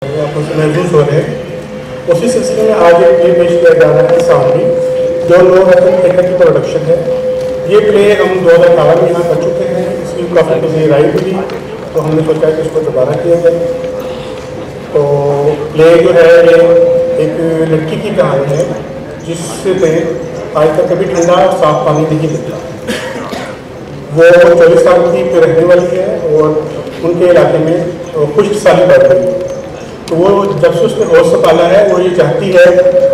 महसूस हो रहे हैं। उसी सिलसिले में आज एक प्ले पेश किया जा रहा है सामने, जो नो रतन टेकर की प्रोडक्शन है। ये प्ले हम 2018 में यहाँ कर चुके हैं। इसकी काफ़ी पसंदीदाई मिली, तो हमने सोचा कि इसको दोबारा किया जाए। तो प्ले जो है ये एक लड़की की कहानी है जिससे आज तक कभी ठंडा और साफ पानी नहीं मिलता। वो 24 साल की रहने वाली है और उनके इलाके में खुश्क साली बढ़ रही है। तो वो जब से उसने होश संभाला है, वो ये चाहती है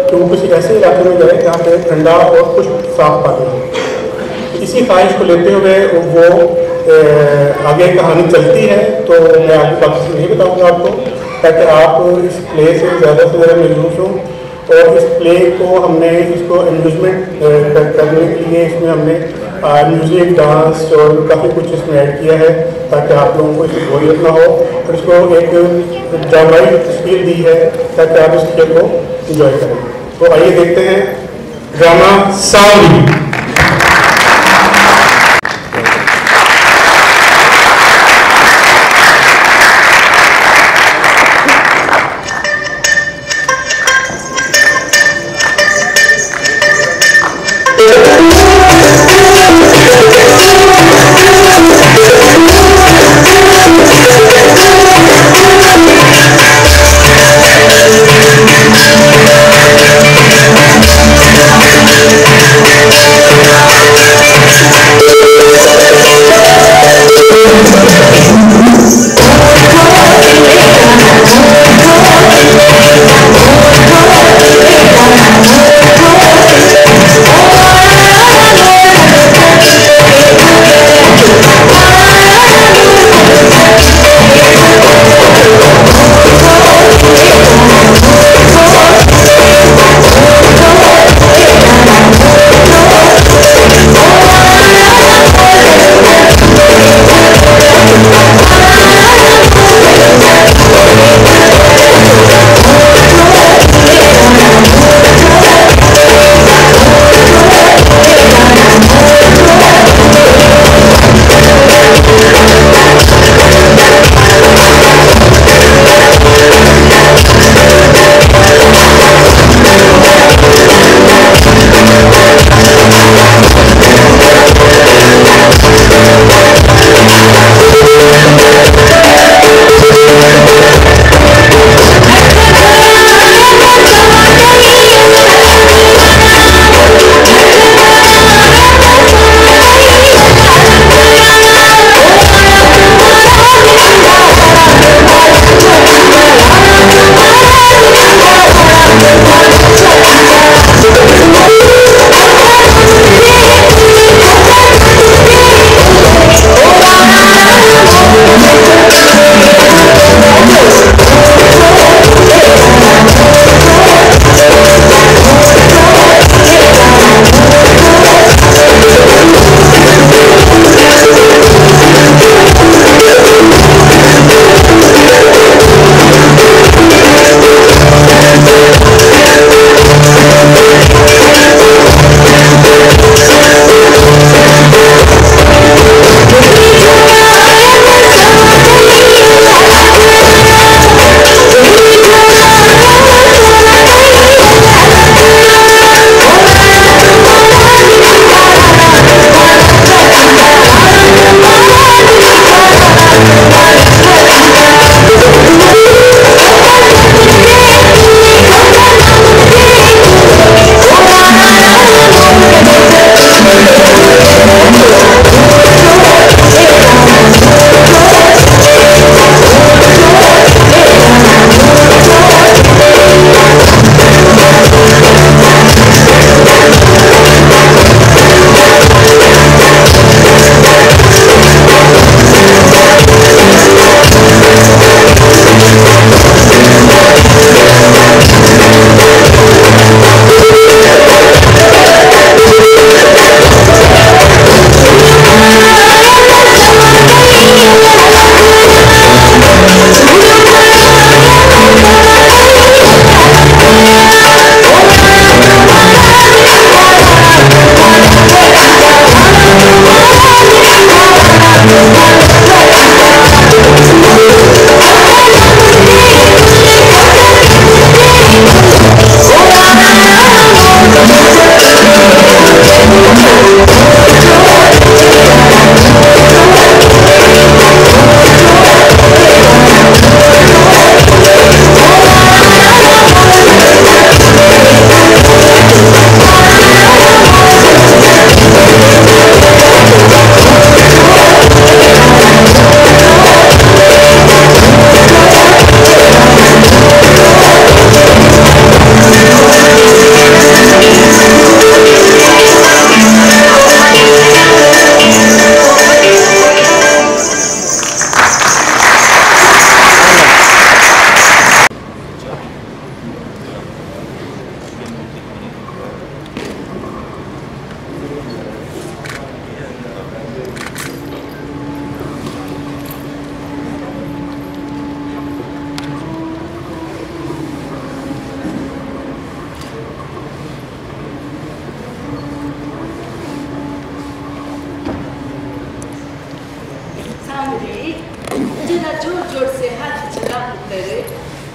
कि वो किसी ऐसे इलाके में जाए जहाँ पे ठंडा और खुश्क साफ पानी हो। इसी ख्वाहिश को लेते हुए वो आगे कहानी चलती है। तो मैं आगे बाकी नहीं बताऊँगा आपको, ताकि आप इस प्ले से ज़्यादा महसूस हों। और इस प्ले को हमने इसको एम्यूजमेंट करने के लिए इसमें हमने म्यूज़िक, डांस और काफ़ी कुछ इसमें ऐड किया है, ताकि आप लोगों को इसकी बोरियत ना हो। और इसको एक ड्रामाई तस्वीर दी है ताकि आप इस खेल को इंजॉय करें। तो आइए देखते हैं ड्रामा सावली।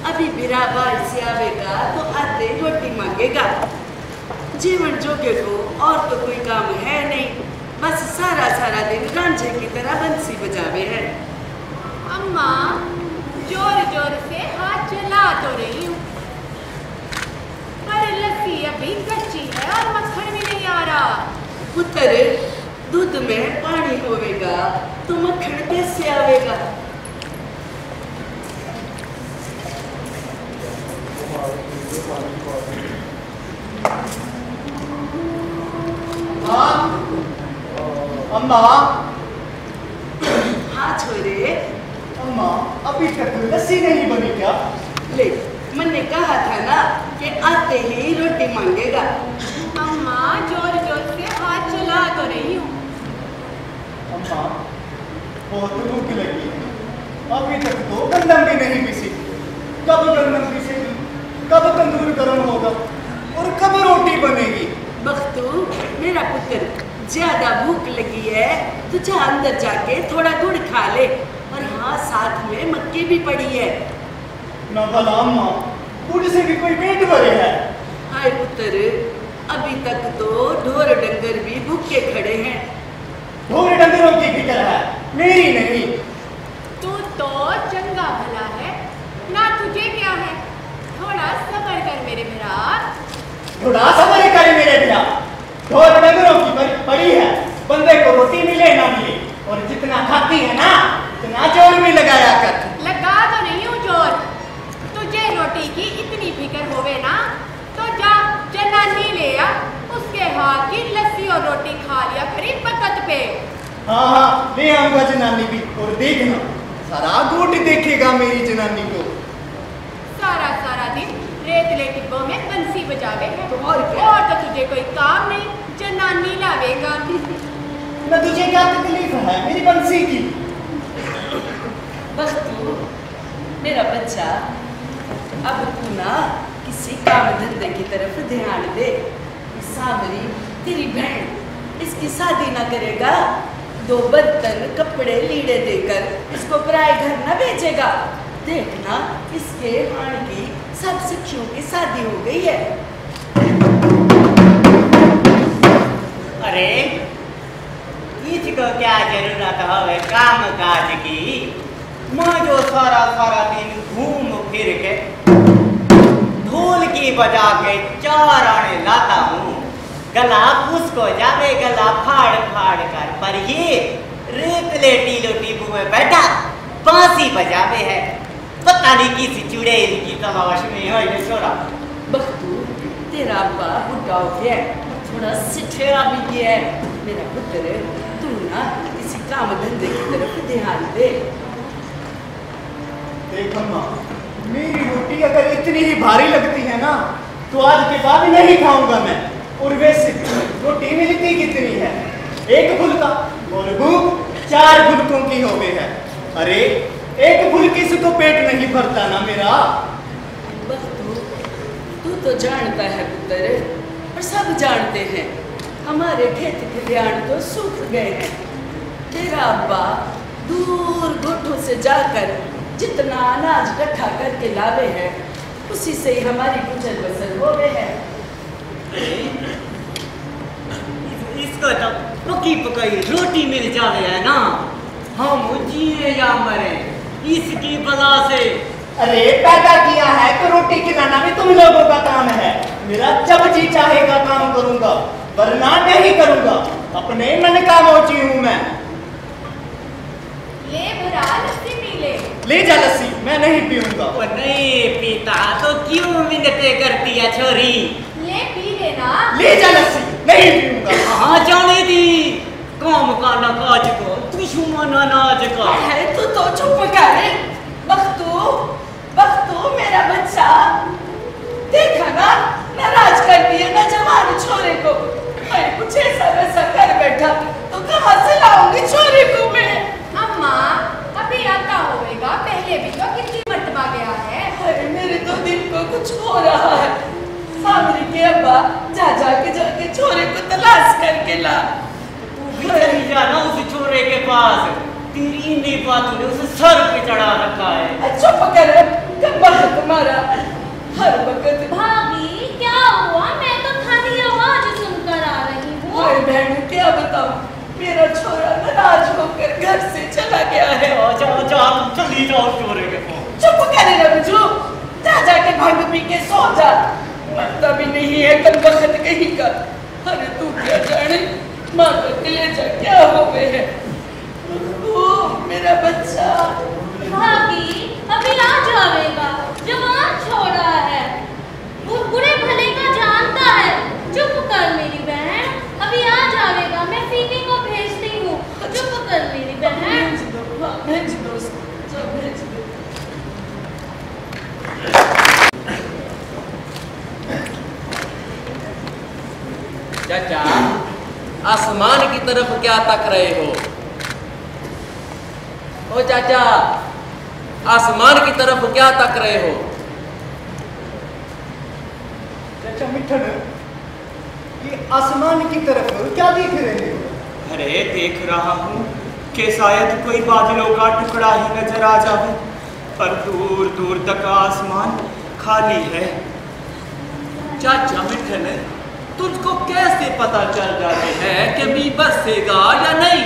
अभी बिरा बाहर से आवेगा तो आते रोटी मांगेगा। जीवन जोगे को और तो कोई काम है नहीं, बस सारा सारा दिन रांझे की तरह बंसी बजावे है। अम्मा जोर जोर से हाथ चला तो रही हूँ, पर लस्सी अभी कच्ची है और मक्खन भी नहीं आ रहा। पुत्र, दूध में पानी होवेगा तो मक्खन कैसे आवेगा? अम्मा। हाँ छोरे। अम्मा अभी तक लस्सी नहीं बनी क्या? ले, मैंने कहा था ना कि आते ही रोटी मांगेगा। अम्मा जोर जोर से हाथ चला तो रही हूँ। अम्मा बहुत भूख लगी है, अभी तक तो गंदम भी नहीं पीसी। कब गंदम पीसेगी, कब तंदूर गर्म होगा और कब रोटी बनेगी? बख्तू मेरा पुत्र, ज्यादा भूख लगी है तो जा अंदर जाके थोड़ा गुड़ खा ले, और हाँ साथ में मक्की भी पड़ी है। ना भला अम्मा, गुड़ से भी कोई पेट भरे है? हाय पुत्र, अभी तक तो ढोर डंगर भी भूखे खड़े हैं। ढोर डंगरों की फिक्र है, मेरी नहीं। तू तो चंगा भला है ना, तुझे क्या है? थोड़ा सब्र कर मेरे मेरा। थोड़ा सब्र कर मेरे भैया। ढोर डंगरों की पड़ी है, बंदे को रोटी मिले ना मिले, और जितना खाती है ना उतना जोर भी लगाया कर। लगा तो नहीं हूँ जोर, तुझे रोटी की इतनी फिक्र होवे ना तो जा जनानी ले आ, उसके हाथ की लस्सी और रोटी खा लिया करी वक्त पे। हाँ हाँ ले आऊंगा जनानी भी, और देखना सारा गोट देखेगा मेरी जनानी को। सारा सारा दिन रेतले टिब्बों में बंसी बजावे है, तो और क्या? और तो तुझे कोई काम नहीं, जनानी लावेगा। न तुझे क्या तकलीफ है मेरी बंसी की? बस तू मेरा बच्चा, अब तू ना किसी काम धंधे की तरफ ध्यान दे। सामरी तेरी बहन, इसकी शादी ना करेगा, 2 बर्तन कपड़े लीड़े देकर इसको पराए घर ना भेजेगा। देखना इसके हाण की सब सखियों की शादी हो गई है। अरे इसको क्या जरूरत है काम काज की? मैं जो सारा सारा दिन घूम फिर के ढोल की बजा के 4 आने लाता हूँ, गला उसको जावे गला फाड़ फाड़ कर, पर ये रेतले टीलो टीबू में बैठा बांसी बजावे है। पता नहीं किसी चुड़ैल की तलाश में है ये छोरा। बख्तू तेरा अब्बा बुढ़ा हो गया, थोड़ा सिठेरा भी गया है। मेरा पुत्र, तू ना किसी काम धंधे की तरफ ध्यान दे। देख अम्मा, मेरी रोटी अगर इतनी ही भारी लगती है ना तो आज के बाद नहीं खाऊंगा मैं। और वैसे रोटी मिलती कितनी है? 1 फुल्का, और भूख 4 फुल्कों की हो गई है। अरे 1 फुल्की से तो पेट नहीं भरता ना मेरा। बख्तू तू तो जानता है पुत्र, और सब जानते हैं, हमारे खेत खलियान तो सूख गए हैं। तेरा अब्बा दूर गोठों से जाकर जितना अनाज इकट्ठा करके लावे हैं, उसी से ही हमारी गुजर बसर हो गए हैं। इसको तो पकी पकाई रोटी मिल जावे है ना, हम जिए या मरे इसकी बला से। अरे पैदा किया है तो रोटी खिलाना भी तुम लोगों का काम है। मेरा जब जी चाहेगा काम करूंगा, वरना नहीं करूंगा। अपने मन का मोची हूं मैं। ले भरा लस्सी पी ले। ले जा लस्सी, मैं नहीं पीऊंगा। वो नहीं पीता तो क्यों मिन्नतें करती है छोरी? ले पी लेना। ले जा लस्सी, नहीं पीऊंगा। हाँ जाने दी, काम का न काज को दुश्मन अनाज का। तू तो चुप कर। बख्तू मेरा बच्चा, देखा ना नाराज कर दिया ना जवान छोरे को। मैं कुछ ऐसा वैसा कर बैठा तो कहाँ से लाऊंगी छोरे को मैं? अम्मा अभी आता होगा, पहले भी तो कितनी मरतबा गया है। अरे मेरे तो दिल को कुछ हो रहा है। सामरी के अब्बा जाके छोरे को तलाश करके ला। तू भी चली जाना उस छोरे के पास, तेरी इन्हीं बातों ने उसे सर पे चढ़ा रखा है। चुप कर, कब तुम्हारा आ गया है। चली जाओ चोरे के। चुप करे रमजू, जा जाके भांग पी के सो जा। मरता भी नहीं है कल वक्त कहीं का। अरे तू क्या जाने माँ का कलेजा क्या हो गए है। मेरा बच्चा भाभी अभी आ जाएगा, जवान छोड़ा है, वो बुरे भले का जानता है। चुप कर मेरी बहन, अभी आ जाएगा, मैं फीके को भेजती हूँ। चुप कर मेरी बहन। भेज दो उसको, चल भेज दो। चाचा, आसमान की तरफ क्या तक रहे हो? ओ चाचा, आसमान की तरफ क्या तक रहे हो? चाचा मिठन, ये आसमान की तरफ क्या देख रहे हो? अरे देख रहा हूँ कि शायद कोई बादलों का टुकड़ा ही नजर आ जाए, पर दूर दूर तक आसमान खाली है। चाचा मिठन, तुझको कैसे पता चल जाते हैं कि मी बरसेगा या नहीं?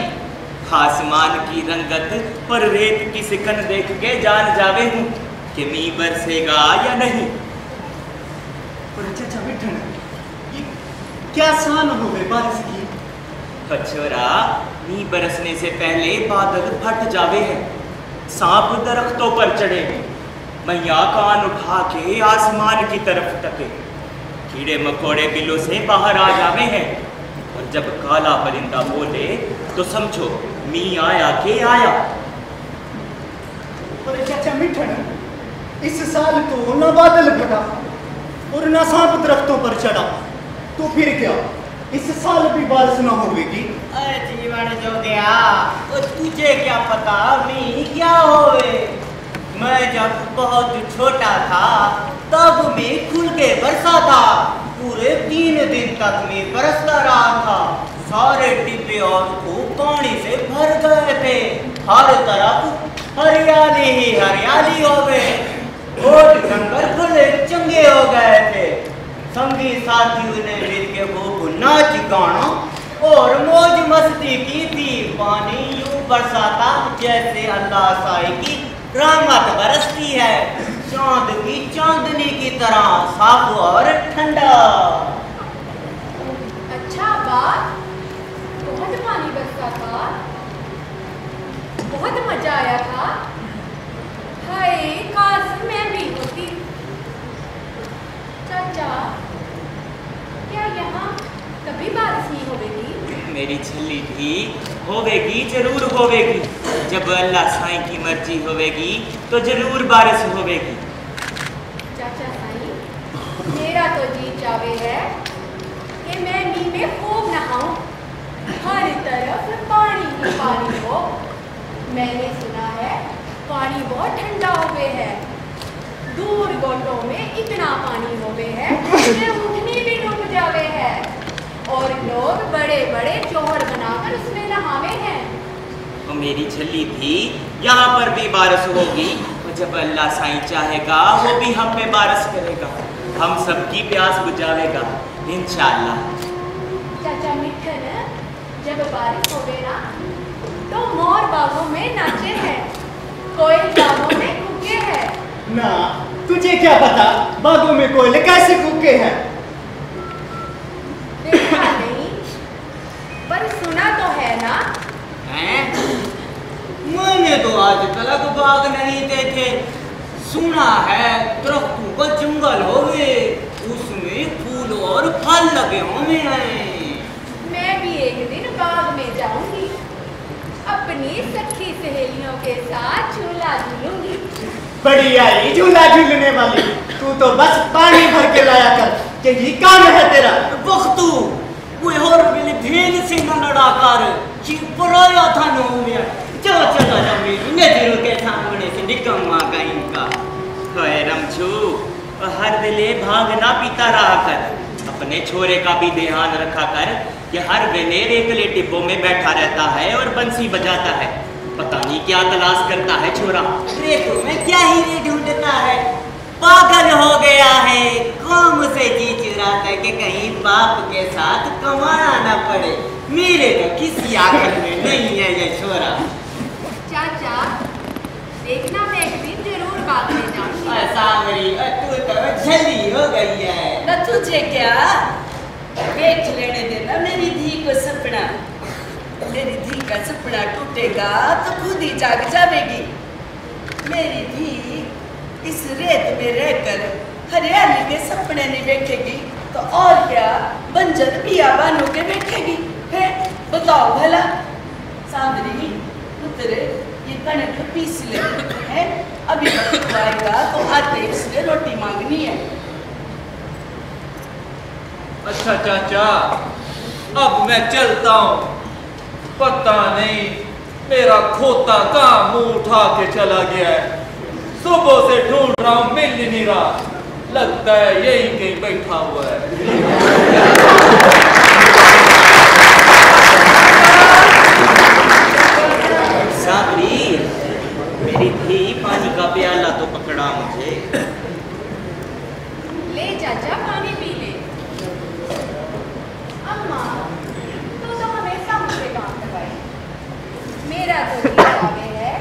आसमान की रंगत पर रेत की सिकन देख के जान जावे हूँ कि मी बरसेगा या नहीं। पर चाचा मिठन, ये क्या शान हो गए बारिश की? छोरा, मी बरसने से पहले बादल फट जावे हैं, सांप दरख्तों पर चढ़े हैं, मैया कान उठा के आसमान की तरफ तके, कीड़े मकोड़े बिलों से बाहर आ जावे हैं, और जब काला परिंदा बोले तो समझो मी आया के आया। पर चाचा मिठन, इस साल तो ना बादल फटा और ना सांप दरख्तों पर चढ़ा, तो फिर क्या इस साल भी बारिश ना होगी? अरे जीवन जो गया, तो तुझे क्या पता मी क्या होवे। मैं जब बहुत छोटा था तब मैं खुल के बरसा था, पूरे 3 दिन तक मैं बरसता रहा था, सारे डिब्बे और खूब पानी से भर गए थे, हर तरफ हरियाली ही हरियाली हो गए, और जंगल खुले चंगे हो गए थे। संगी साथियों ने मिलके खूब नाच गाना और मौज मस्ती की थी, पानी यूं बरसाता जैसे अल्लाह साई की रहमत बरसती है, चांद की चांदनी की तरह साफ और ठंडा। अच्छा बात, बहुत पानी बरसा था, बहुत मजा आया था। हाय काश मैं भी होती। चाचा, क्या यहाँ कभी बारिश नहीं होगी? मेरी छली भी होवेगी, जरूर होवेगी। जब अल्लाह साईं की मर्जी होवेगी तो जरूर बारिश होवेगी। चाचा साईं, मेरा तो जी चावे है कि मैं नी में खूब नहाऊं, हर तरफ पानी ही पानी हो। मैंने सुना है पानी बहुत ठंडा हो गए है, दूर गोटों में इतना पानी हो गए है कि उठनी भी डूब जावे है, और लोग बड़े बड़े जोहर बनाकर उसमें नहावे हैं। तो मेरी छली भी यहाँ पर भी बारिश होगी, और जब अल्लाह साईं चाहेगा वो भी हम पे बारिश करेगा, हम सबकी प्यास बुझावेगा इंशाअल्लाह। चाचा मिठन, जब बारिश हो गए ना तो मोर बागों में नाचे हैं, कोयल बागों में कूके हैं। ना, तुझे क्या पता बागों में कोयले कैसे कूके हैं? देखा नहीं, पर सुना तो है ना। हैं? मैंने तो आज तक बाग नहीं देखे, सुना है दरख्तों का जंगल होवे, उसमें फूल और फल लगे होंगे हैं। मैं भी एक दिन बाग में जाऊंगी, अपनी सखी सहेलियों के साथ झूला झूलूंगी। बड़ी आई झूला झूलने वाली, तू तो बस पानी भर के लाया कर, यही काम है तेरा। वक्तू वो और मेरे भेल से न लड़ा कर चिपराया था नो में, चलो चलो जमी नजरों के सामने से निकम्मा का इनका। होए रमछू, हर वेले भागना पीता रहा कर, अपने छोरे का भी ध्यान रखा कर कि हर वेले रेतले डिब्बों में बैठा रहता है और बंसी बजाता है, पता नहीं क्या तलाश करता है छोरा। रेतों में क्या ही रे ढूंढता है, पागल हो गया है, काम से जी चुराता है कि कहीं बाप के साथ कमाना न पड़े। मेरे तो किसी आखिर में नहीं है ये छोरा। देखना मैं एक दिन जरूर बात ले जाऊंगी। सामरी तू तो जल्दी हो गई है। न तुझे क्या देख लेने देना मेरी धी को सपना। मेरी धी का सपना टूटेगा तो खुद ही जाग जाएगी। मेरी धी इस रेत में रहकर हरियाली के सपने नहीं देखेगी तो और क्या बंजर बियाबानों के देखेगी है। बताओ भला सामरी पुत्र ये कणक पीस ले है। अभी वक्त आएगा तो आते इसने रोटी मांगनी है। अच्छा चाचा, अब मैं चलता हूँ। पता नहीं मेरा खोता कहाँ मुंह उठा के चला गया है। सुबह से ढूंढ रहा हूँ, मिल ही नहीं रहा। लगता है यही कहीं बैठा हुआ है। साबरी, मेरी धी पानी का प्याला तो पकड़ा मुझे। ले चाचा पानी पी ले। अम्मा तू तो हमेशा मुझे काम करवाए। मेरा तो ये आगे है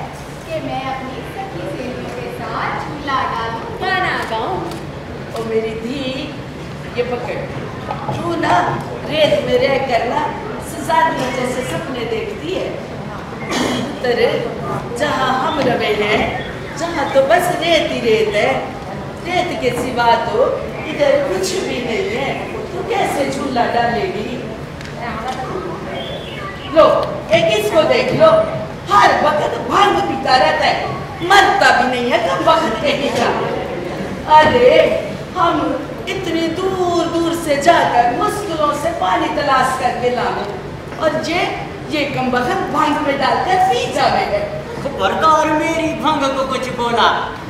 कि मैं अपनी सखी सहेलियों के साथ झूला डालूं, गाना गाऊं। और मेरी धी ये पकड़ तू ना रेत में रह कर ना सजादियों जैसे सपने देखती है। तेरे जहाँ हम रहे हैं जहाँ तो बस रेत ही रेत है। रेत के सिवा तो इधर कुछ भी नहीं है। तू कैसे झूला डालेगी? लो एक इसको देख लो, हर वक्त भांग पीता रहता है, मरता भी नहीं है कब वक्त कहीं का। अरे हम इतनी दूर दूर से जाकर मुश्किलों से पानी तलाश करके लाए और ये कम वक्त भांग में डालकर पी जाएगा। और मेरी भंग को कुछ बोला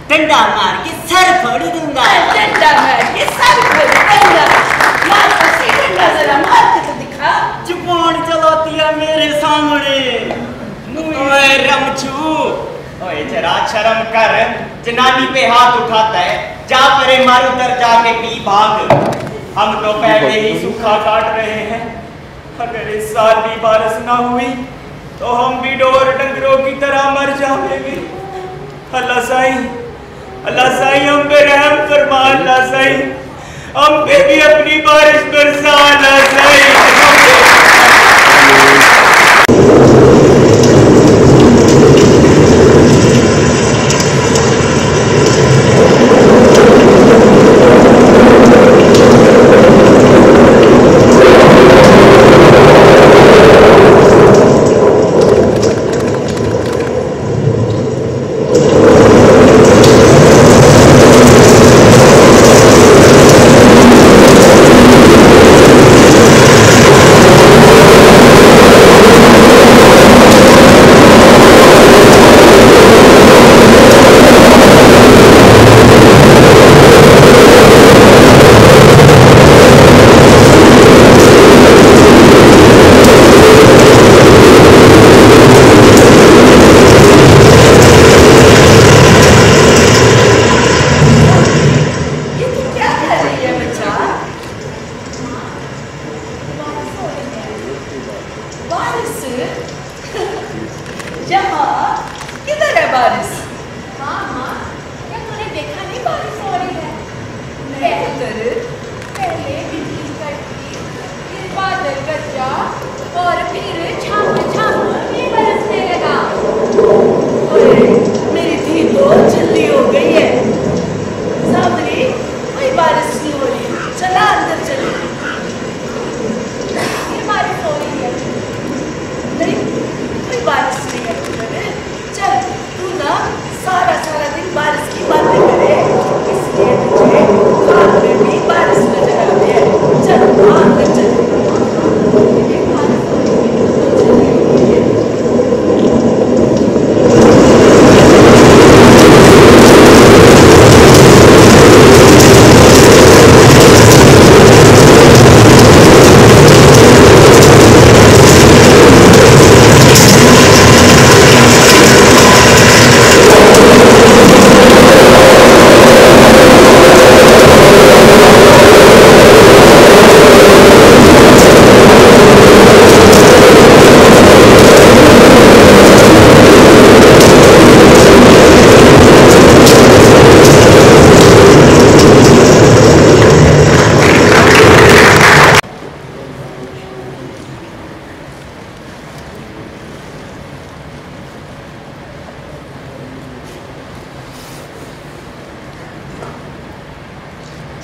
डंडा मार के सर फोड़ दूंगा। डंडा मार के सर फोड़ दूंगा। मार उसे डंडा जरा मार के तो दिखा। जुबान चलाती है मेरे सामने। ओए रमचू, ओए जरा शर्म कर। जनानी पे हाथ उठाता है, जा परे मार उधर जाके पी भाग। हम तो पहले ही सूखा काट रहे हैं। अगर इस साल भी बारिश ना हुई तो हम भी ढोर डंगरों की तरह मर जाएंगे। अल्लाह साईं हम पे रहम फरमा। अल्लाह साईं हम पे भी अपनी बारिश बरसा। अल्लाह साईं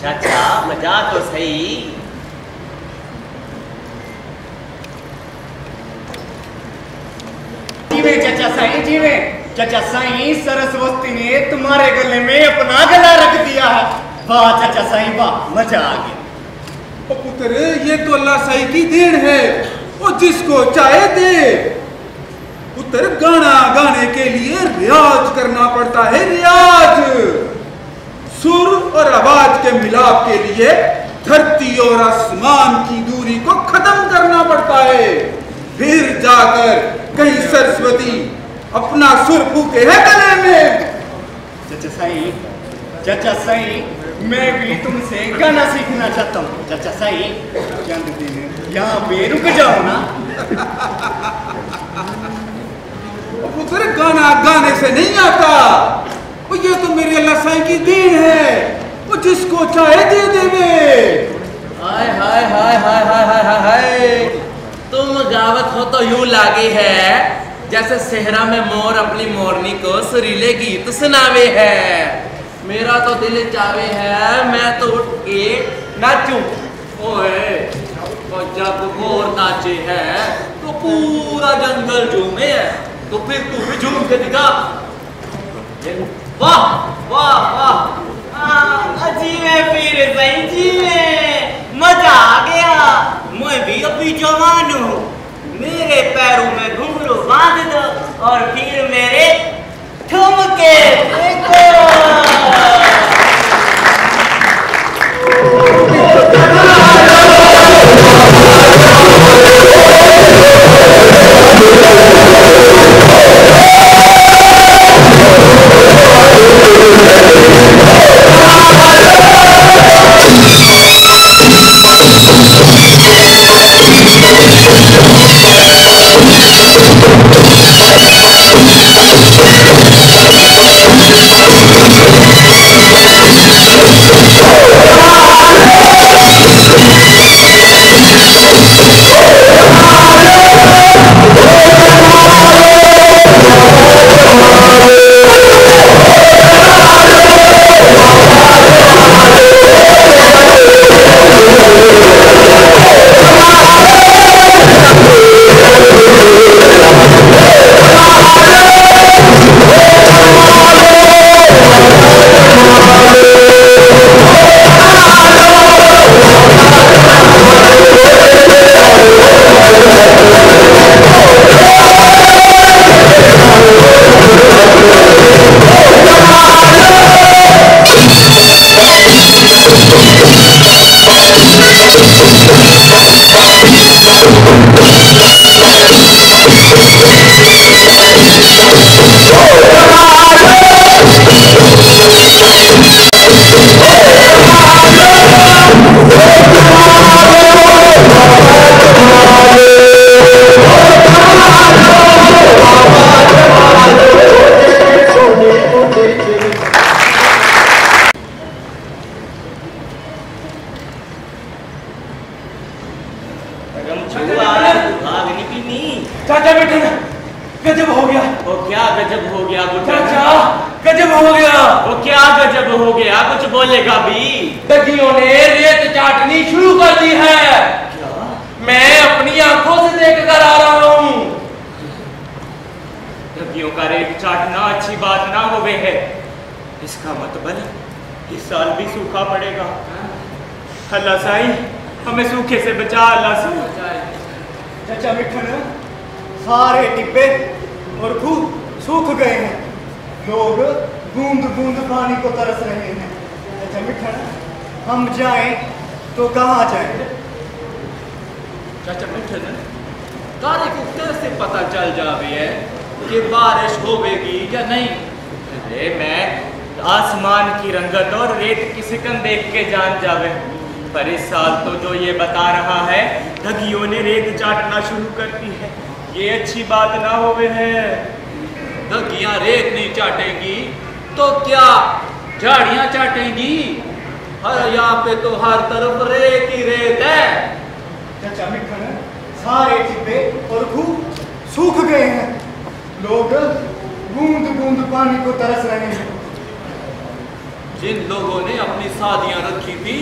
चाचा मजा तो सही। जीवे चाचा साईं जीवे। चाचा साईं सरस्वती ने तुम्हारे गले में अपना गला रख दिया है। वाह चाचा साईं वाह, मजा आ गया। ओ पुत्र ये तो अल्लाह साई की देन है, वो जिसको चाहे दे। पुत्र गाना गाने के लिए रियाज करना पड़ता है, रियाज। सुर और आवाज के मिलाप के लिए धरती और आसमान की दूरी को खत्म करना पड़ता है, फिर जाकर कहीं सरस्वती अपना सुर फूके है गले में। चाचा साईं मैं भी तुमसे गाना सीखना चाहता हूँ। चाचा साईं चंद दिन यहाँ पे रुक जाओ ना। पुत्र गाना गाने से नहीं आता, वो ये तो मेरे अल्लाह साईं की देन है, वो जिसको चाहे दे देवे। हाय हाय हाय हाय हाय हाय हाय हाय, तुम गावत हो तो यूं लागे है जैसे सेहरा में मोर अपनी मोरनी को सुरीले गीत सुनावे है। मेरा तो दिल चावे है मैं तो उठ के नाचूं। ओए तो जब मोर नाचे है तो पूरा जंगल झूमे है, तो फिर तू भी झूम के दिखा। वाह वाह वाह, जीवे फिर सही जीवे, मजा आ गया। मैं भी अभी जवान हूँ, मेरे पैरों में घुंघरू बांध दो और फिर मेरे ठुमके देखो। चाचा बेटे गजब हो गया। वो क्या गजब हो गया चाचा? गजब हो गया। वो क्या गजब हो गया? कुछ बोलेगा भी? दगियों ने रेत चाटनी शुरू कर दी है। क्या? मैं अपनी आंखों से देख कर आ रहा हूँ। दगियों का रेत चाटना अच्छी बात ना हो गई है। इसका मतलब इस साल भी सूखा पड़ेगा। अल्लाह साईं हमें सूखे से बचा। अल्लाह साईं। चाचा मिठन सारे टिब्बे और खूह सूख गए हैं, लोग बूंद बूंद पानी को तरस रहे हैं। चाचा मिठन हम जाएं तो कहाँ जाएं? चाचा मिठन तारे को कैसे पता चल जावे है कि बारिश होवेगी या नहीं? अरे मैं आसमान की रंगत और रेत की सिकन देख के जान जावे, पर इस साल तो जो ये बता रहा है ठगियों ने रेत चाटना शुरू कर दी है, ये अच्छी बात ना होवे है। दगियां रेत नहीं चाटेंगी तो क्या झाड़ियां चाटेंगी? हर यहाँ पे तो हर तरफ रेत ही रेत है। चाचा मिठन सारे टिब्बे और खूह सूख गए हैं, लोग बूंद बूंद पानी को तरस रहे हैं। जिन लोगों ने अपनी शादियां रखी थी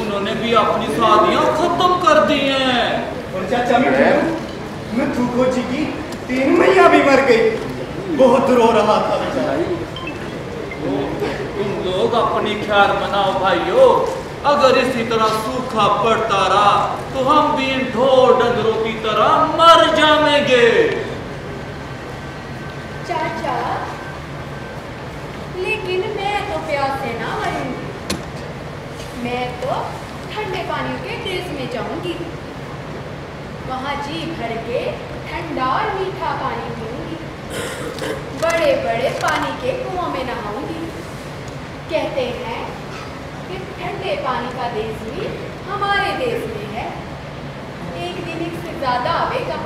उन्होंने भी अपनी शादियां खत्म कर दी हैं। और चाचा मैं थूको जी की 3 मैया भी मर गई, बहुत रो रहा था बेचारा। तुम लोग अपनी ख्याल मनाओ भाइयों, अगर इसी तरह सूखा पड़ता रहा तो हम भी इन ढोर डंगरों की तरह मर जाएंगे। चाचा, लेकिन मैं तो प्यास से ना मरूंगी। मैं तो ठंडे पानी के देश में जाऊंगी, वहां जी भर के ठंडा और मीठा पानी पीऊंगी, बड़े बड़े पानी के कुओं में नहाऊंगी। कहते हैं कि ठंडे पानी का देश भी हमारे देश में है। एक दिन इससे ज्यादा आवेगा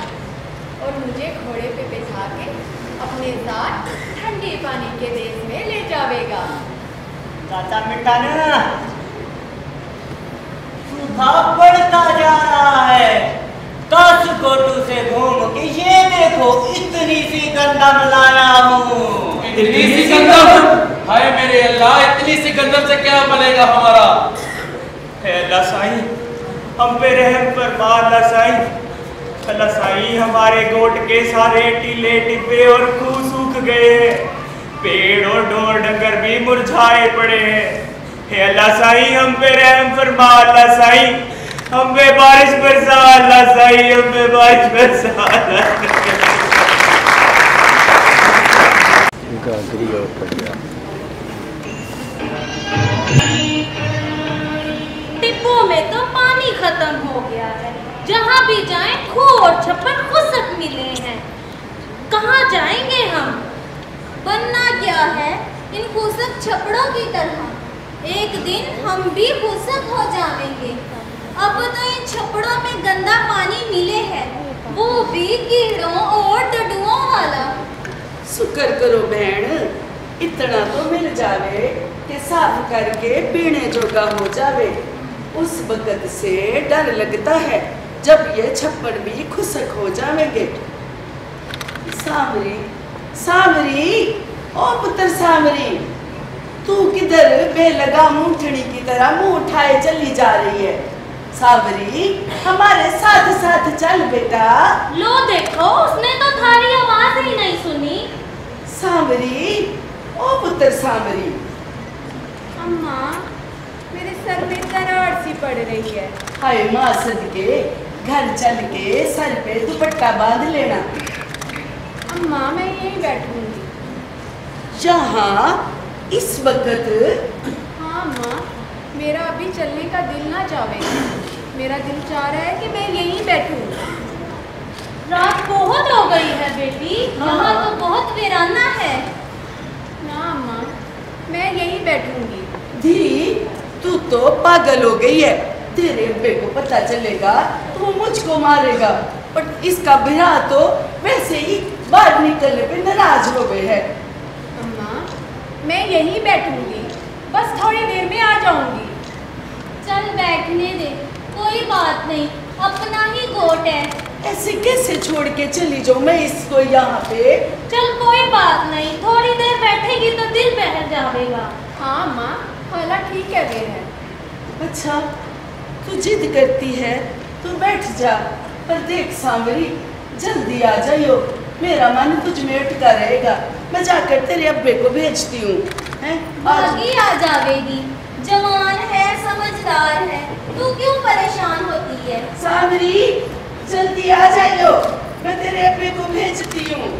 और मुझे घोड़े पे बिठा के अपने साथ ठंडे पानी के देश में ले जावेगा। चाचा मिटा ना, सूखा बढ़ता जा रहा है। कासकोटू से घूम के ये देखो इतनी सी गंदम लाया हूँ। इतनी सी गंदम? हाय मेरे अल्लाह, इतनी सी गंदम से क्या बनेगा हमारा? है अल्लाह साईं, हम पे रहम फरमा अल्लाह साईं। अल्लाह साईं, हमारे गोट के सारे टीले टिब्बे और खूह सूख गए हैं, पेड़ और ढोर डंगर भी मुरझाए पड़े हैं। हे अल्लाह साईं, हम पे रहम फरमा अल्लाह साईं, हम पे बारिश बरसा अल्लाह साईं, हम पे बारिश बरसा अल्लाह। टिब्बों में तो पानी खत्म हो गया है, जहाँ भी जाएं खूह और छप्पर खुशक मिले हैं। कहाँ जाएंगे हम? बनना क्या है इन खुशक छपड़ों की तरह? एक दिन हम भी खुशक हो जाएंगे। अब तो इन छपड़ों में गंदा पानी मिले है, वो भी कीड़ों और डडुओं वाला। शुक्र करो बहन, इतना तो मिल जावे कि साफ करके पीने जोगा हो जावे। उस वक्त से डर लगता है जब ये छप्पड़ भी खुशक हो जाएंगे। सामरी, सामरी, ओ पुत्र सामरी, तू किधर बेलगा मूंठनी की तरह मुंह उठाए चली जा रही है? सावरी, हमारे साथ साथ चल बेटा। लो देखो, उसने तो थारी आवाज ही नहीं सुनी। सावरी, ओ पुत्र सावरी। अम्मा, मेरे सर में दरार सी पड़ रही है। हाय माँ सदके, घर चल के सर पे दुपट्टा बांध लेना। अम्मा, मैं यहीं बैठूंगी। यहाँ इस वक्त? हाँ अम्मा, मेरा अभी चलने का दिल ना चाहे। मेरा दिल चाह रहा है कि मैं यहीं बैठूं। रात बहुत हो गई है बेटी, यहाँ तो बहुत वीराना है। ना अम्मा, मैं यहीं बैठूंगी। धी, तू तो पागल हो गई है। तेरे अब्बे को पता चलेगा तो मुझको मारेगा, और इसका भरा तो वैसे ही बाहर निकलने पे नाराज हो गए है। अम्मा, मैं यहीं बैठूंगी, बस थोड़ी देर में आ जाऊंगी। चल बैठने दे, कोई बात नहीं, अपना ही गोट है। ऐसे कैसे छोड़ के चली जाऊं मैं इसको यहाँ पे? चल कोई बात नहीं, थोड़ी देर बैठेगी तो दिल बहल जाएगा। हाँ अम्मा, खाला ठीक कह रहे हैं। अच्छा, तू जिद करती है तो बैठ जा, पर देख सांवरी, जल्दी आ जाइयो, मेरा मन तुझ में अटका रहेगा। मैं जाकर तेरे अब्बे को भेजती हूँ। आगे आ जावेगी, जवान है, समझदार है, तू क्यों परेशान होती है? सांवरी, जल्दी आ जाइयो, मैं तेरे अब्बे को भेजती हूँ।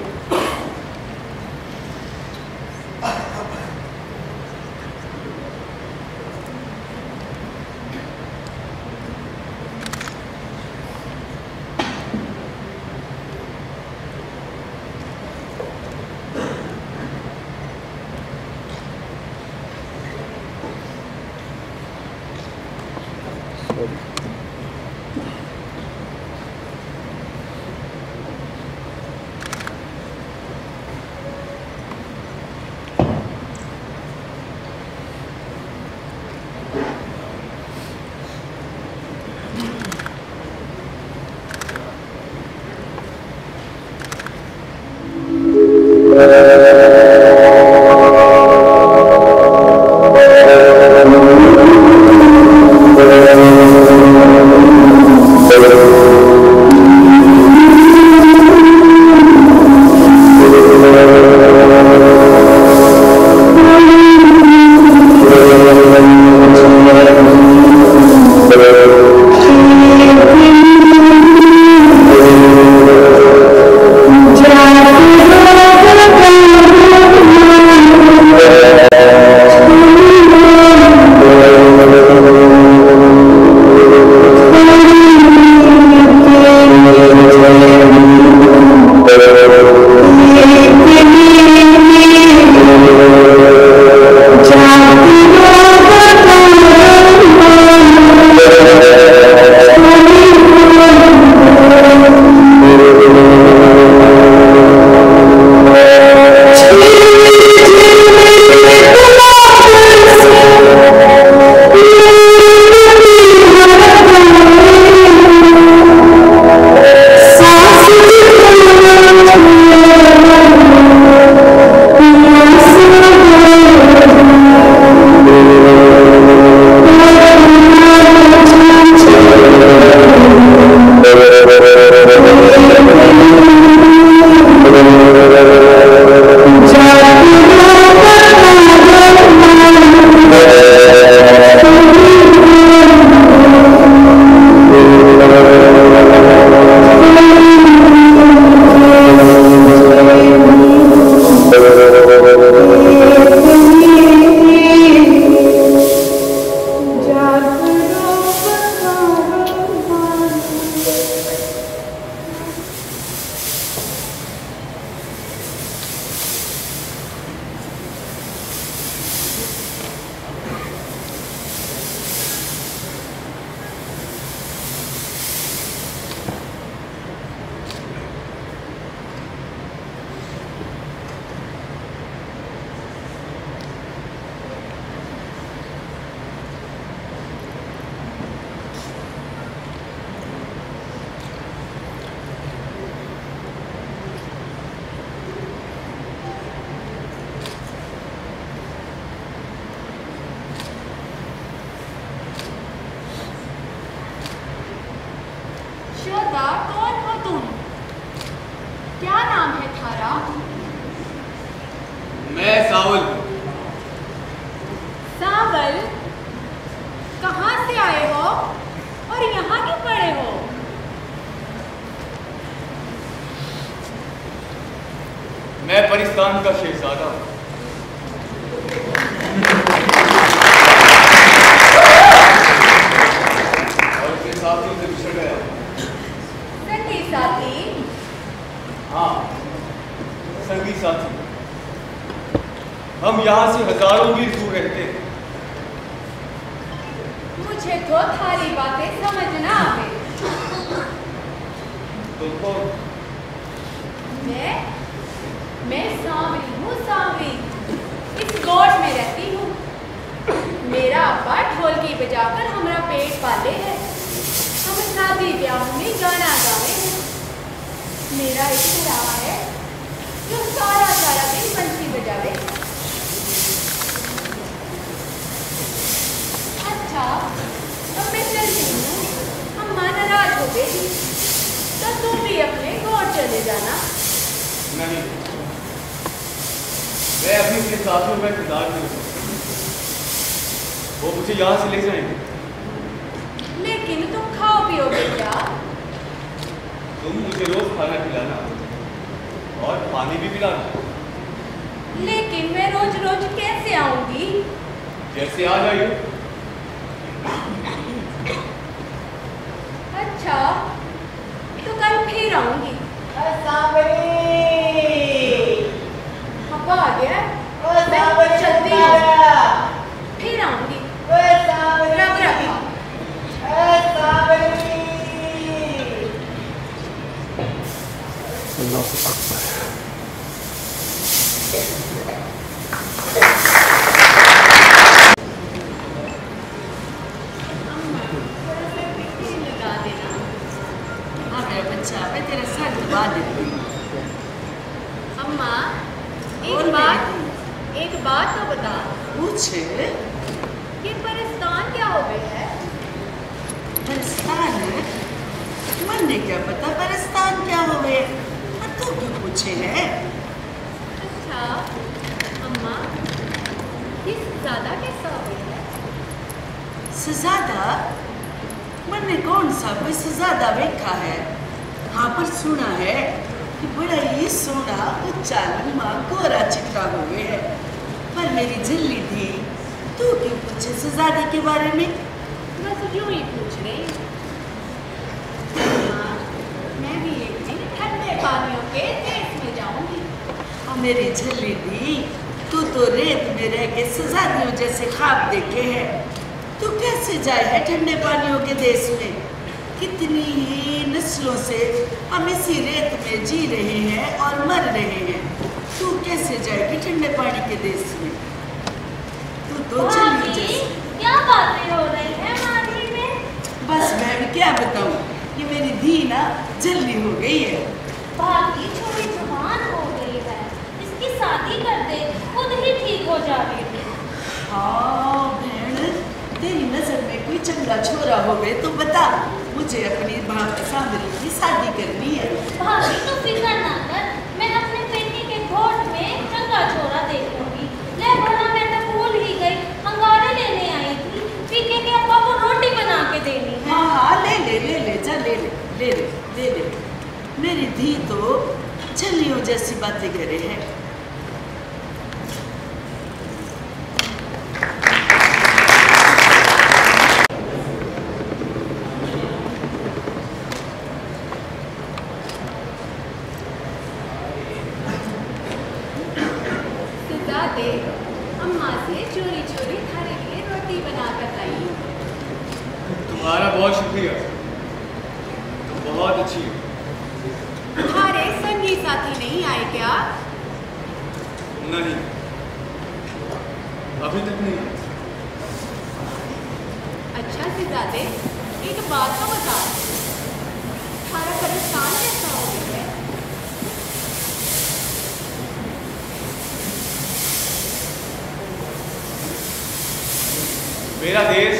बता कौन हो तुम? क्या नाम है थारा? मैं सावल। सावल? कहाँ से आए हो और यहाँ क्यों पड़े हो? मैं परिस्तान का शहजादा हूँ। और अपने साथियों से बिछड़ गया। संगी साथी? हाँ, संगी साथी। हम यहाँ से हजारों मील दूर रहते हैं। मुझे तो थारी बातें समझ ना आवे। तुमको? मैं सांवरी हूँ, सांवरी। इस गोट में रहती हूँ। मेरा अब्बा ढोलकी बजाकर हमारा पेट पाले है। हम शादी ब्याह में गाना गावे हैं। मेरा एक भरा है जो सारा सारा दिन बंसी बजावे। अच्छा, अब मैं चलती हूँ। अम्मा नाराज हो गई तो तुम भी अपने गोट चले जाना। नहीं, मैं अपनी अपने साथियों का इंतजार करूँगा। वो मुझे यहाँ से ले जाएंगे। लेकिन तुम खाओ पियोगे क्या? तुम मुझे रोज खाना खिलाना और पानी भी पिलाना। लेकिन मैं रोज रोज कैसे आऊंगी? जैसे आ जाइए। अच्छा, तो कल फिर आऊंगी। अब आ गया। मैं चलती हूँ। फिर आऊंगी। रब रखा। लगा देना। हाँ मेरा बच्चा, मैं तेरा सर दबा देती हूँ। अम्मा, बोल एक बात तो बता। पूछ। ये परिस्तान क्या हो गई है? परिस्तान? मन्ने क्या पता परिस्तान क्या हो गए? तू क्यों पूछे है? अच्छा, अम्मा, ये सजादा कैसा हो गई है? सजादा? मन्ने कौन सा कोई सजादा देखा है? हाँ पर सुना है कि बड़ा ही सोना उच्चा लंबा गोरा चिट्टा हो गया है। पर मेरी झिल्ली थी, तू क्यों पूछे सजादे के बारे में? बस यूं ही पूछ रही। हाँ, मैं भी एक दिन ठंडे पानियों के देश में जाऊंगी। और मेरी झिल्ली थी, तू तो रेत में रह के सजादियों जैसे ख्वाब देखे हैं। तू कैसे जाए है ठंडे पानियों के देश में? कितनी ही नस्लों से हम इसी रेत में जी रहे हैं और मर रहे हैं। तू कैसे जाएगी ठंडे पानी के देश में? तू तो चली जैसे। क्या बातें हो रही हैं मानी में? बस मैं भी क्या बताऊं, ये मेरी धी ना जल्दी हो गई है। भाभी छोटी जवान हो गई है, इसकी शादी कर दे, खुद ही ठीक हो जाएगी। हाँ बहन, तेरी नजर में कोई चंगा छोरा हो गए तो बता, मुझे अपनी सांवरी की शादी करनी है। भाभी तो फिक्र ना कर, मैं अपने बेटी के घोट में चंगा छोरा देखूंगी। ले भला, मैं तो भूल ही गई, अंगारे लेने आई थी। पीके के अब्बा को रोटी बना के देनी है। हाँ हाँ, ले ले ले ले जा, ले ले ले ले ले ले। मेरी धी तो छलियों जैसी बातें करे है। सजादे, अम्मा से चोरी चोरी थारे लिए रोटी बना कर लाई हूँ। तुम्हारा बहुत शुक्रिया, तुम बहुत अच्छी हो। तुम्हारे संगी साथी नहीं आए क्या? नहीं, अभी तक नहीं। अच्छा सिजादे, एक बात तो बता, थारा परिस्तान कैसा हो गया है? मेरा देश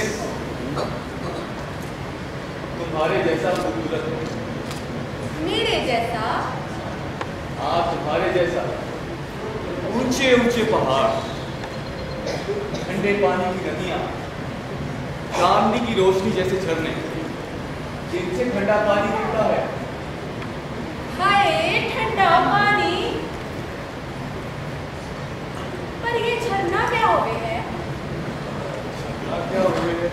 तुम्हारे जैसा खूबसूरत है। मेरे जैसा? हाँ, तुम्हारे जैसा। ऊंचे ऊंचे पहाड़, ठंडे पानी की नदियां, चांदनी की रोशनी जैसे झरने, जिनसे ठंडा पानी गिरता है। हाय ठंडा पानी। पर ये झरना क्या हो गया है? क्या हो गया है?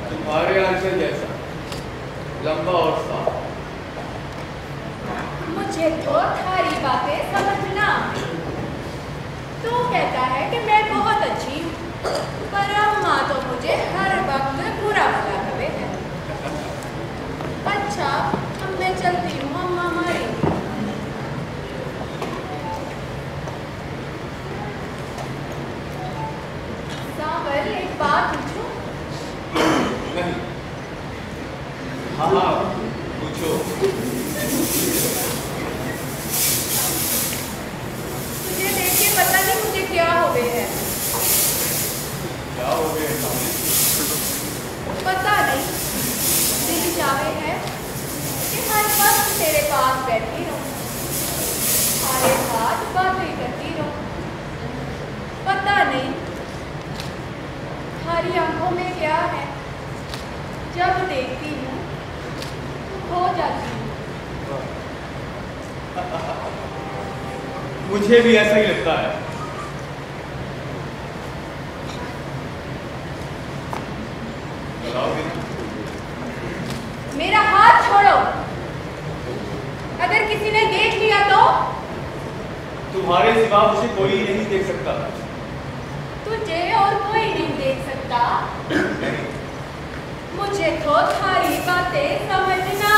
तुम्हारे आंचल जैसा, लंबा और साफ। मुझे तो थारी बातें समझना। तू कहता है कि मैं बहुत अच्छी हूँ, पर अम्मा तो मुझे हर वक्त बुरा भला करे है। अच्छा, अब मैं चलती हूँ, अम्मा मारेंगी। सांवल, एक बात पूछूं? नहीं। हाँ हाँ, पूछो। तुझे देख के पता नहीं मुझे क्या हो गए है। क्या हो गया है? पता नहीं, दिल चाहे है कि हर वक्त तेरे पास बैठी रहूं, तुम्हारे साथ बातें करती रहूं। पता नहीं तुम्हारी आंखों में क्या है, जब देखती हूँ खो जाती हूँ। मुझे भी ऐसा ही लगता है। मेरा हाथ छोड़ो। अगर किसी ने देख लिया तो? तुम्हारे सिवा मुझे कोई नहीं देख सकता। तुझे और कोई नहीं देख सकता? मुझे तो थारी बातें समझना